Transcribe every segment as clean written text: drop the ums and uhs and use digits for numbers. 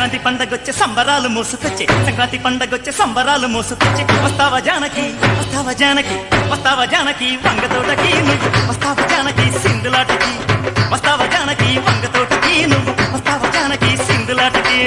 సంక్రాంతి పండగొచ్చే సంబరాలు మోసుకొచ్చే సంక్రాంతి పండగొచ్చే సంబరాలు మోసుకొచ్చే వస్తావా జానకి వస్తావా జానకి వస్తావా జానకి వంగతోటకి నువ్వు వస్తావా జానకి సింధులాటకి వస్తావా జానకి వంగతోటకి నువ్వు వస్తావా జానకి సింధులాటకి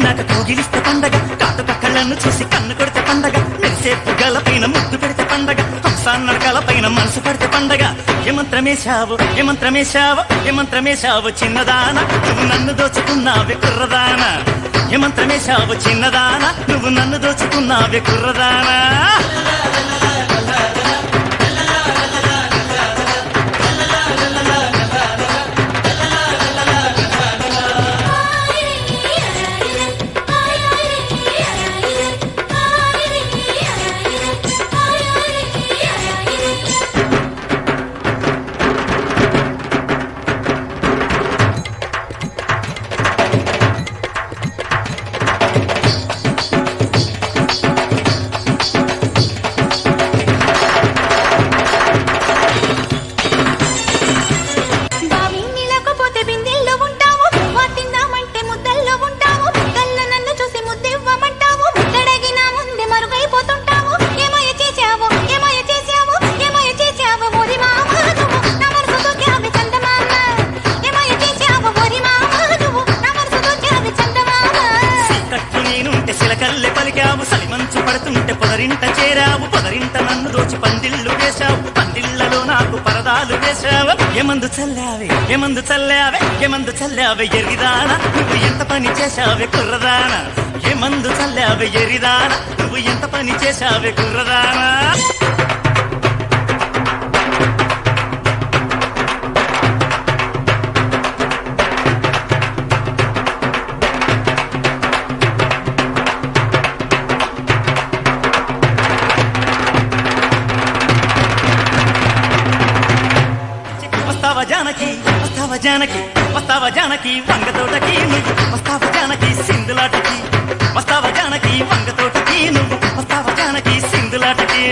నాకు కోగిలిస్తే పండగ కాటుక కళ్ళను చూసి కన్ను కొడితే పండగ మెరిసేపు గలపైన ముద్దు పెడితే పండగ హంసాన్నరకాల పైన మనసు పడితే పండగ ఏమంత్రమేశావు ఏమంత్రమేశావు ఏమంత్రమేశావు చిన్నదాన నువ్వు నన్ను దోచుకున్నావే కుర్రదానా ఏమంత్రమేశావు చిన్నదాన నువ్వు నన్ను దోచుకున్నావే కుర్రదానా చిలకల్లె పలికావు సలిమంచు పడుతుంటే పొదరింట చేరావు పొదరింట నన్ను దోచి పందిళ్ళు వేశావు పందిళ్లలో నాకు పరదాలు వేశావు ఏమందు చల్లావే ఏమందు చల్లావే ఏమందు చల్లావే ఎరిదానా నువ్వు ఎంత పని చేశావే కుర్రదానా ఏమందు చల్లావే ఎరిదానా నువ్వు ఎంత పని చేశావే కుర్రదానా వస్తావా జానకి వస్తావా జానకి వస్తావా జానకి వంగతోటకి నువ్వు వస్తావా జానకి సింధులాటకి వస్తావా జానకి వంగతోటకి నువ్వు వస్తావా జానకి సింధులాటకి